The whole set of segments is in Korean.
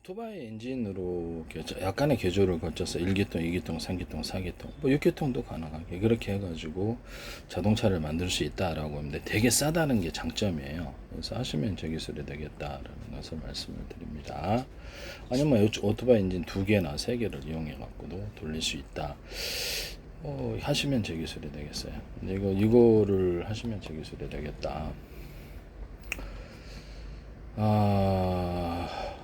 오토바이 엔진으로 약간의 개조를 거쳐서 1기통, 2기통, 3기통, 4기통, 뭐 6기통도 가능하게 그렇게 해가지고 자동차를 만들 수 있다라고 하는데 되게 싸다는 게 장점이에요. 그래서 하시면 저 기술이 되겠다라는 것을 말씀을 드립니다. 아니면 오토바이 엔진 2개나 3개를 이용해 갖고도 돌릴 수 있다. 하시면 저 기술이 되겠어요. 이거를 하시면 저 기술이 되겠다.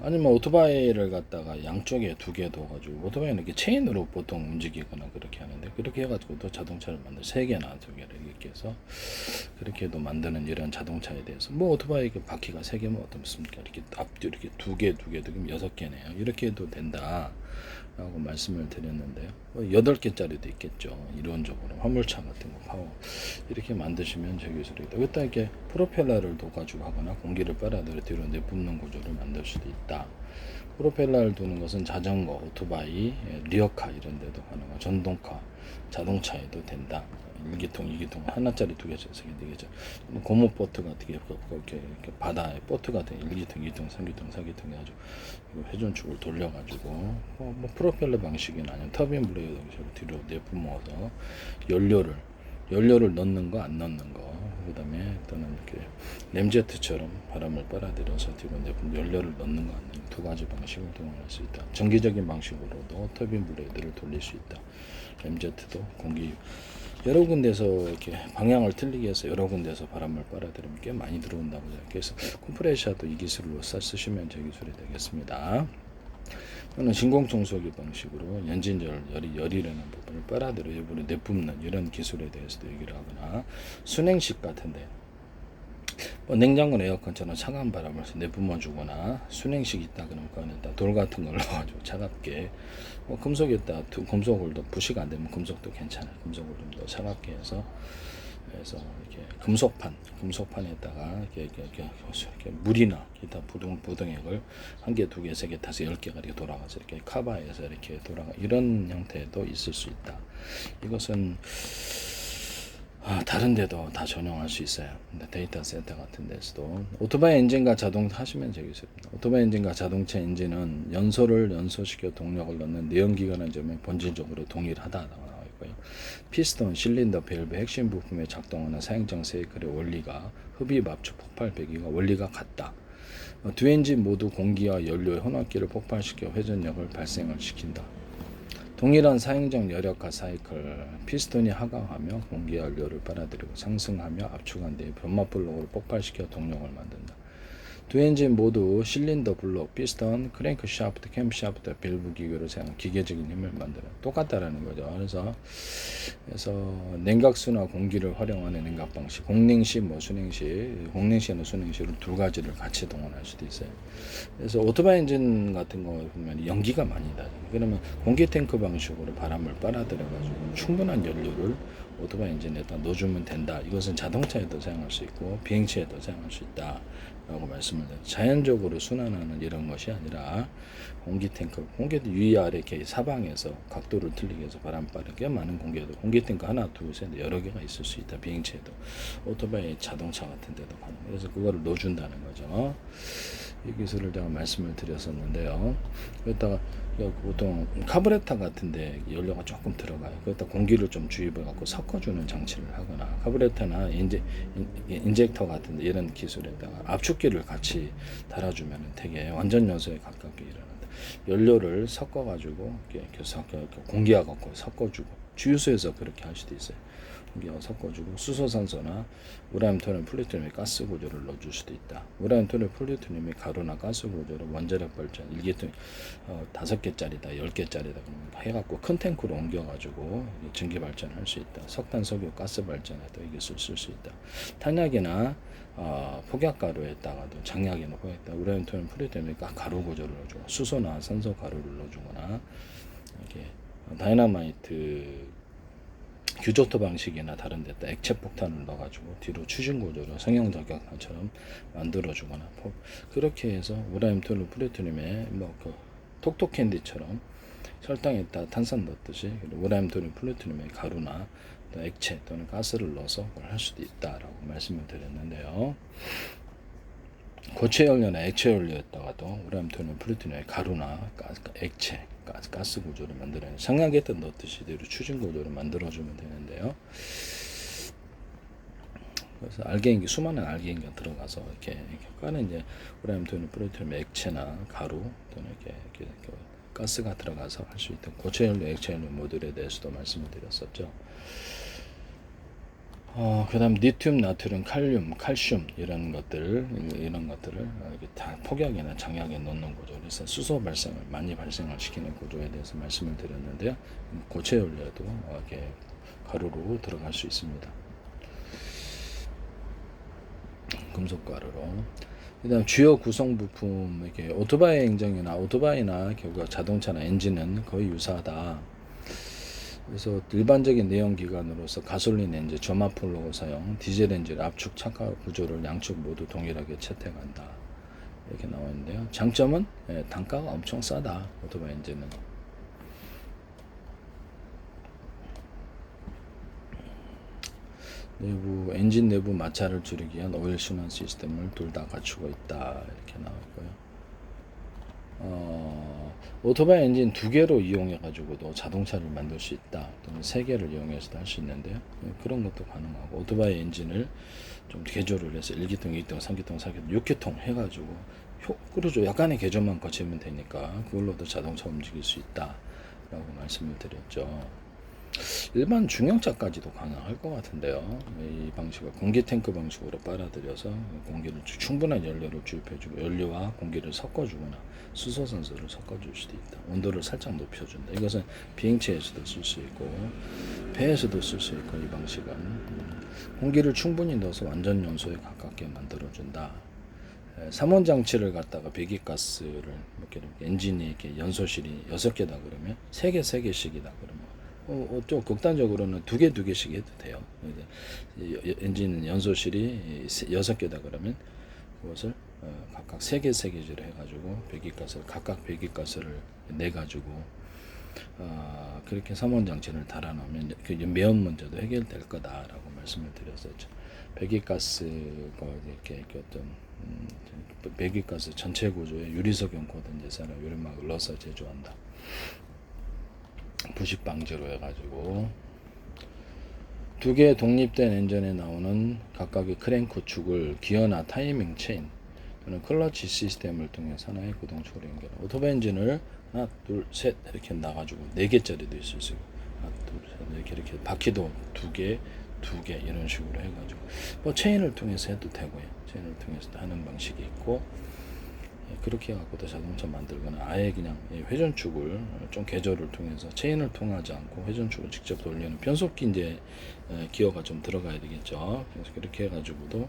아니면 오토바이를 갖다가 양쪽에 2개 둬가지고, 오토바이는 이렇게 체인으로 보통 움직이거나 그렇게 하는데, 그렇게 해가지고 또 자동차를 만들 3개나 2개를 이렇게 해서 그렇게 해도 만드는 이런 자동차에 대해서, 뭐 오토바이 바퀴가 3개면 어떻습니까? 이렇게 앞뒤 이렇게 2개 그럼 6개네요. 이렇게 해도 된다 라고 말씀을 드렸는데요. 8개짜리도 있겠죠. 이론적으로 화물차 같은 거 파워 이렇게 만드시면 저 기술이다. 여기다 이렇게 프로펠러를 둬가지고 하거나 공기를 빨아들여 뒤로 내뿜는 구조를 만들 수도 있다. 프로펠러를 두는 것은 자전거, 오토바이, 리어카 이런 데도 가능하고 전동카, 자동차에도 된다. 1기통, 2기통, 하나짜리 2개짜리, 3개, 4개짜리. 고무 보트 같은 게 이렇게 바다에 보트 같은 1기통, 2기통, 3기통, 4기통 해가지고 회전축을 돌려가지고 뭐 프로펠러 방식이나 아니면 터빈 블레이드 뒤로 내뿜어서 연료를 넣는 거 안 넣는 거, 그다음에 또는 이렇게 램제트처럼 바람을 빨아들여서 뒤로 내뿜 연료를 넣는 거 안 넣는 거, 2가지 방식을 동원할 수 있다. 정기적인 방식으로도 터빈 블레이드를 돌릴 수 있다. 램제트도 공기 여러 군데서 이렇게 방향을 틀리게 해서 여러 군데서 바람을 빨아들이면 꽤 많이 들어온다고 해요. 그래서 컴프레셔도 이 기술로 쓰시면 저 기술이 되겠습니다. 또는 진공청소기 방식으로 열이라는 부분을 빨아들여 일부러 내뿜는 이런 기술에 대해서도 얘기를 하거나, 순행식 같은데 뭐 냉장고 에어컨처럼 차가운 바람을 내뿜어 주거나, 순행식 있다 그러면 그 안에다 돌 같은 걸 넣어가지고 차갑게, 뭐 금속에다 금속을 더 부식 안 되면 금속도 괜찮아요. 금속을 좀 더 차갑게 해서 이렇게 금속판에다가 이렇게 물이나 기타 부등액을 1개, 2개, 3개, 5, 10개가 이렇게 돌아가서 이렇게 카바에서 이렇게 돌아가, 이런 형태도 있을 수 있다. 이것은 다른 데도 다 전용할 수 있어요. 데이터 센터 같은 데서도. 오토바이 엔진과 자동차 하시면 되겠습니다. 오토바이 엔진과 자동차 엔진은 연소를 연소시켜 동력을 넣는 내연기관의 점에 본질적으로 동일하다라고 나와 있고요. 피스톤, 실린더, 밸브, 핵심 부품의 작동하는 사행정 사이클의 원리가, 흡입, 압축, 폭발, 배기가 원리가 같다. 두 엔진 모두 공기와 연료의 혼합기를 폭발시켜 회전력을 발생을 시킨다. 동일한 사행정 여력화 사이클, 피스톤이 하강하며 공기와 연료를 빨아들이고 상승하며 압축한 뒤에 변막 블록을 폭발시켜 동력을 만든다. 두 엔진 모두 실린더 블록, 피스톤, 크랭크 샤프트, 캠 샤프트, 밸브 기교를 사용한 기계적인 힘을 만드는, 똑같다라는 거죠. 그래서 냉각수나 공기를 활용하는 냉각 방식, 공냉시, 공냉시나 순냉시로 2가지를 같이 동원할 수도 있어요. 그래서 오토바이 엔진 같은 거 보면 연기가 많이 나요. 그러면 공기 탱크 방식으로 바람을 빨아들여가지고 충분한 연료를 오토바이 엔진에다 넣어주면 된다. 이것은 자동차에도 사용할 수 있고 비행체에도 사용할 수 있다 라고 말씀을 드려요. 자연적으로 순환하는 이런 것이 아니라 공기 공기도 위아래 이렇게 사방에서 각도를 틀리게 해서 바람 빠르게 많은 공기 탱크 하나, 둘, 셋, 여러 개가 있을 수 있다. 비행체에도, 오토바이, 자동차 같은 데도 가능. 그래서 그거를 넣어준다는 거죠. 이 기술을 제가 말씀을 드렸었는데요. 그랬다가 보통 카브레터 같은데 연료가 조금 들어가요. 그랬다 공기를 좀 주입해 갖고 섞어주는 장치를 하거나, 카브레터나 인젝터 같은데 이런 기술에다가 압축기를 같이 달아주면 되게 완전 연소에 가깝게 일어난다. 연료를 섞어가지고 공기와 갖고 섞어주고, 주유소에서 그렇게 할 수도 있어요. 공기와 섞어주고 수소산소나 우라늄, 토륨, 플루토늄의 가스 구조를 넣어줄 수도 있다. 우라늄, 토륨, 플루토늄의 가루나 가스 구조를 원자력 발전 1기통 5개짜리다, 10개짜리다 해갖고 큰 탱크로 옮겨가지고 전기 발전할 수 있다. 석탄, 석유, 가스 발전에도 이게 쓸 수 있다. 탄약이나 폭약가루에다가도, 장약이나 폭약에다 우라늄, 토륨, 플루토늄의 가루 구조를 넣어주고, 수소나 산소 가루를 넣어주거나, 이렇게 다이너마이트 규조토 방식이나 다른 데다 액체 폭탄을 넣어가지고 뒤로 추진 구조로 성형 저격탄처럼 만들어주거나, 그렇게 해서 우라늄, 토륨, 플루토늄에 톡톡 캔디처럼 설탕에다 탄산 넣듯이 우라늄, 토륨, 플루토늄의 가루나 또 액체 또는 가스를 넣어서 그걸 할 수도 있다라고 말씀을 드렸는데요. 고체 연료나 액체 연료였다가도 우라늄, 토리움, 플루토늄의 가루나 액체, 가스 구조를 만들어요. 상하게다 넣듯이 이대로 추진 구조를 만들어주면 되는데요. 그래서 알게인기, 수많은 알게인기가 들어가서 이렇게 까는 이제 우라늄, 토리움, 플루토늄 액체나 가루 또는 이렇게 가스가 들어가서 할 수 있던 고체 연료, 액체 연료 모듈에 대해서도 말씀을 드렸었죠. 그다음 리튬, 나트륨, 칼륨, 칼슘 이런 것들을 이렇게 다 폭약이나 장약에 넣는 구조, 그래서 수소 발생을 많이 발생을 시키는 구조에 대해서 말씀을 드렸는데요. 고체 연료도 이렇게 가루로 들어갈 수 있습니다. 금속 가루로. 그다음 주요 구성 부품, 이렇게 오토바이 행정이나 오토바이나 결국 자동차나 엔진은 거의 유사하다. 그래서 일반적인 내연기관으로서 가솔린 엔진, 점화 플러그 사용, 디젤 엔진 압축 착화 구조를 양측 모두 동일하게 채택한다. 이렇게 나와 있는데요. 장점은 단가가 엄청 싸다. 오토바이 엔진은. 내부 엔진 내부 마찰을 줄이기 위한 오일 순환 시스템을 둘 다 갖추고 있다. 이렇게 나왔고요. 오토바이 엔진 2개로 이용해 가지고도 자동차를 만들 수 있다. 또는 3개를 이용해서도 할 수 있는데요. 그런 것도 가능하고, 오토바이 엔진을 좀 개조를 해서 1기통, 2기통, 3기통, 4기통, 6기통 해 가지고 그러죠. 약간의 개조만 거치면 되니까 그걸로도 자동차 움직일 수 있다 라고 말씀을 드렸죠. 일반 중형차까지도 가능할 것 같은데요. 이 방식을 공기 탱크 방식으로 빨아들여서 공기를 충분한 연료를 주입해주고 연료와 공기를 섞어주거나 수소 선수를 섞어줄 수도 있다. 온도를 살짝 높여준다. 이것은 비행체에서도 쓸 수 있고 배에서도 쓸 수 있고, 이 방식은 공기를 충분히 넣어서 완전 연소에 가깝게 만들어준다. 3원 장치를 갖다가 배기가스를 이렇게 엔진이 이렇게 연소실이 6개다 그러면 3개씩이다 그러면 좀 극단적으로는 2개씩 해도 돼요. 엔진 연소실이 6개다 그러면 그것을 각각 3개를 해가지고 각각 배기가스를 내가지고 그렇게 3원 장치를 달아놓으면 그 매연 문제도 해결될 거다라고 말씀을 드렸었죠. 배기가스가 이렇게 어떤 배기가스 전체 구조에 유리석용 코든제사나 유리막을 넣어서 제조한다. 부식 방지로 해가지고 2개의 독립된 엔진에 나오는 각각의 크랭크 축을 기어나 타이밍 체인 또는 클러치 시스템을 통해서 하나의 구동축으로 연결. 오토바이 엔진을 하나, 둘, 셋 이렇게 나가지고 4개짜리도 있을 수 있고, 하나, 둘, 셋 이렇게 바퀴도 2개 이런 식으로 해가지고 뭐 체인을 통해서 해도 되고요. 체인을 통해서도 하는 방식이 있고, 그렇게 해갖고도 자동차 만들거나 아예 그냥 회전축을 좀 개조를 통해서 체인을 통하지 않고 회전축을 직접 돌리는 변속기 이제 기어가 좀 들어가야 되겠죠. 그래서 그렇게 해가지고도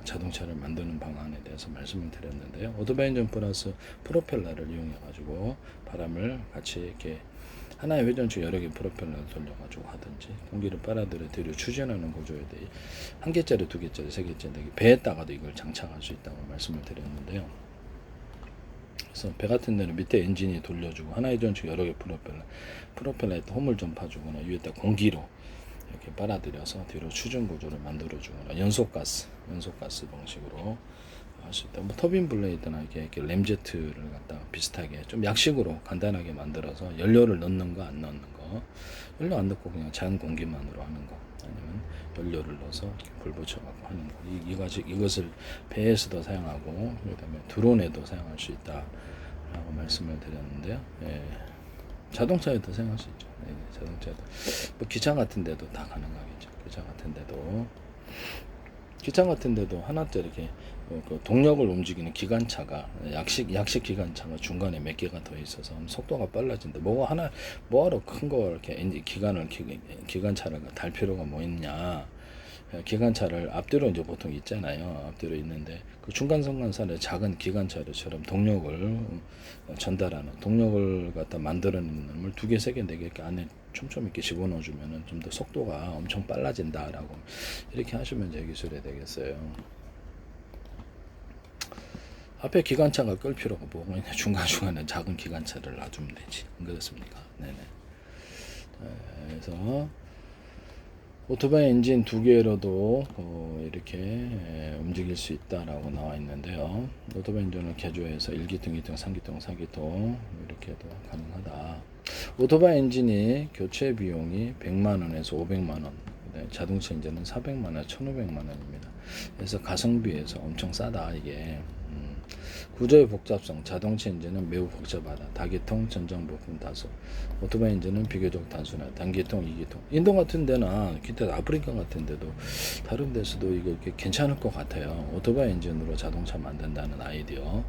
자동차를 만드는 방안에 대해서 말씀을 드렸는데요. 오토바이 엔진 플러스 프로펠러를 이용해가지고 바람을 같이 이렇게 하나의 회전축 여러 개 프로펠러를 돌려가지고 하든지 공기를 빨아들여 뒤로 추진하는 구조에 대해 1개짜리, 2개짜리, 3개짜리 배에다가도 이걸 장착할 수 있다고 말씀을 드렸는데요. 그래서 배 같은 데는 밑에 엔진이 돌려주고 하나의 회전축 여러 개 프로펠러에 홈을 좀 파주거나 위에다 공기로 이렇게 빨아들여서 뒤로 추진 구조를 만들어주거나 연소가스 방식으로 할 수 있다. 뭐 터빈 블레이드나 이렇게 램제트를 갖다가 비슷하게 좀 약식으로 간단하게 만들어서 연료를 넣는 거 안 넣는 거, 연료 안 넣고 그냥 자연 공기만으로 하는 거, 아니면 연료를 넣어서 이렇게 불 붙여갖고 하는 거. 이것을 배에서도 사용하고 그다음에 드론에도 사용할 수 있다라고 말씀을 드렸는데요. 예. 자동차에도 사용할 수 있죠. 네, 자동차도 뭐 기차 같은 데도 다 가능하겠죠. 기차 같은 데도 하나짜리 이렇게 그 동력을 움직이는 기관차가 약식 기관차가 중간에 몇 개가 더 있어서 속도가 빨라진다. 뭐하러 큰 거 이렇게 기관차를 달 필요가 뭐 있냐. 기관차를 앞뒤로 이제 보통 있잖아요. 앞뒤로 있는데 그 중간 성간산의 작은 기관차처럼 동력을 전달하는, 동력을 갖다 만들어내는 놈을 2개, 3개, 4개 이렇게 안에 촘촘히 이렇게 집어넣어 주면은 좀 더 속도가 엄청 빨라진다라고 이렇게 하시면 제 기술이 되겠어요. 앞에 기관차가 끌 필요가 뭐가 있냐. 중간중간에 작은 기관차를 놔주면 되지. 안 그렇습니까? 네네. 그래서 오토바이 엔진 두 개로도 이렇게 움직일 수 있다라고 나와 있는데요. 오토바이 엔진을 개조해서 1기통, 2기통, 3기통, 4기통 이렇게도 가능하다. 오토바이 엔진이 교체 비용이 100만 원에서 500만 원, 자동차 엔진은 400만 원, 1,500만 원입니다. 그래서 가성비에서 엄청 싸다 이게. 구조의 복잡성, 자동차 엔진은 매우 복잡하다. 다기통, 전장 부품 다수. 오토바이 엔진은 비교적 단순하다. 단기통, 이기통. 인도 같은 데나 기타 아프리카 같은 데도 다른 데서도 이거 괜찮을 것 같아요. 오토바이 엔진으로 자동차 만든다는 아이디어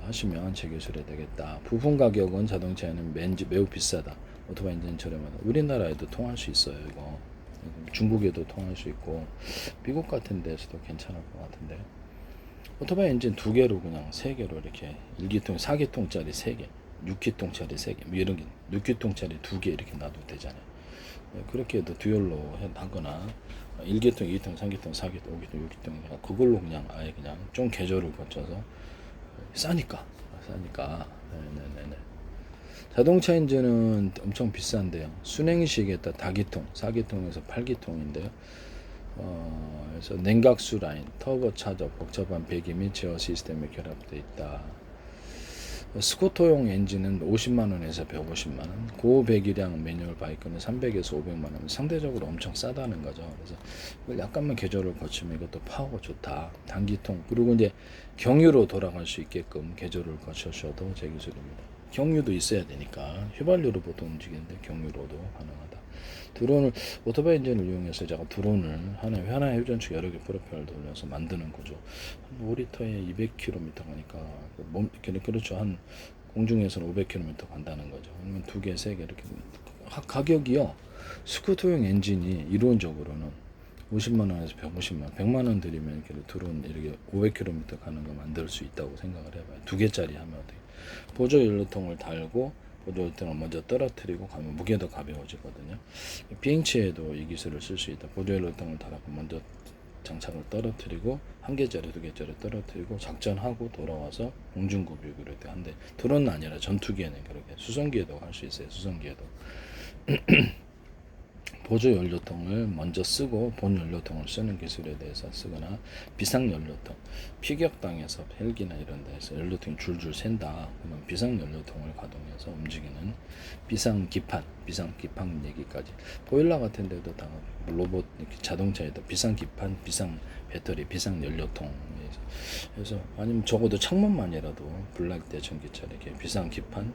하시면 재기술이 되겠다. 부품 가격은 자동차에는 매우 비싸다. 오토바이 엔진 저렴하다. 우리나라에도 통할 수 있어요. 이거 중국에도 통할 수 있고 미국 같은 데서도 괜찮을 것 같은데. 오토바이 엔진 두 개로 그냥 세 개로 이렇게 1기통, 4기통짜리 3개, 6기통짜리 3개, 뭐 이런 게 6기통짜리 2개 이렇게 놔도 되잖아요. 그렇게 해도 듀얼로 하거나 1기통, 2기통, 3기통, 4기통, 5기통, 6기통 그걸로 그냥 아예 그냥 좀 개조를 거쳐서 싸니까. 네네네. 자동차 엔진은 엄청 비싼데요. 순행식에다 다기통, 4기통에서 8기통인데요. 그래서 냉각수 라인, 터보 차저, 복잡한 배기 및 제어 시스템이 결합되어 있다. 스쿠터용 엔진은 50만 원에서 150만 원, 고배기량 매뉴얼 바이크는 300에서 500만 원, 상대적으로 엄청 싸다는 거죠. 그래서 이걸 약간만 개조를 거치면 이것도 파워가 좋다. 단기통, 그리고 이제 경유로 돌아갈 수 있게끔 개조를 거쳐셔도 제 기술입니다. 경유도 있어야 되니까 휘발유로 보통 움직이는데 경유로도 가능하다. 드론을 오토바이 엔진을 이용해서 제가 드론을 하나의 회전축 여러 개 프로펠러를 돌려서 만드는 거죠. 5리터에 200km 가니까 그렇죠. 한 공중에서는 500km 간다는 거죠. 그러면 두 개, 세 개 이렇게 가격이요. 스쿠터용 엔진이 이론적으로는 50만 원에서 150만 원, 100만 원 들이면 이렇게 드론 이렇게 500km 가는 거 만들 수 있다고 생각을 해봐요. 두 개짜리 하면 어떻게? 보조 연료통을 달고 보조 연료통을 먼저 떨어뜨리고 가면 무게도 가벼워지거든요. 비행체에도 이 기술을 쓸 수 있다. 보조 연료통을 달고 먼저 장착을 떨어뜨리고 한 개짜리, 두 개짜리 떨어뜨리고 작전하고 돌아와서 공중급유로 한데 드론은 아니라 전투기에는 그렇게 수송기에도 할 수 있어요. 수송기에도. 보조 연료통을 먼저 쓰고 본 연료통을 쓰는 기술에 대해서 쓰거나 비상 연료통, 피격당해서 헬기나 이런 데서 연료통이 줄줄 샌다. 그러면 비상 연료통을 가동해서 움직이는 비상 기판 얘기까지. 보일러 같은 데도 다 로봇 자동차에도 비상 기판, 비상 배터리, 비상 연료통. 그래서 아니면 적어도 창문만이라도 불날 때 전기차 이렇게 비상 기판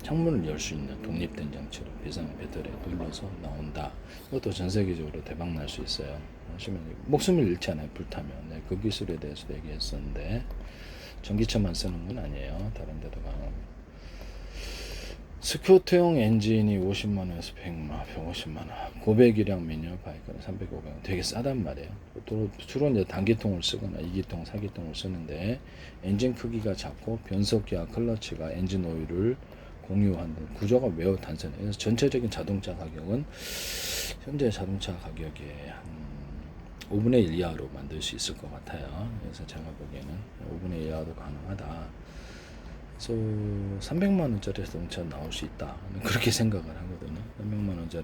창문을 열 수 있는 독립된 장치로 비상 배터리에 눌러서 나온다. 이것도 전 세계적으로 대박 날 수 있어요. 하시면 목숨을 잃지 않아요. 불타면. 네, 그 기술에 대해서 얘기했었는데 전기차만 쓰는 건 아니에요. 다른 데도 가능합니다. 스쿠터용 엔진이 50만 원에서 100만, 150만 원. 고배기량 매뉴얼 바이크는 300, 500원. 되게 싸단 말이에요. 주로 이제 단기통을 쓰거나 2기통, 4기통을 쓰는데 엔진 크기가 작고 변속기와 클러치가 엔진 오일을 공유하는 구조가 매우 단순해요. 그래서 전체적인 자동차 가격은 현재 자동차 가격의 한 5분의 1 이하로 만들 수 있을 것 같아요. 그래서 제가 보기에는 5분의 1 이하도 가능하다. 그래서 300만 원짜리 자동차 나올 수 있다. 그렇게 생각을 하거든요. 300만 원짜리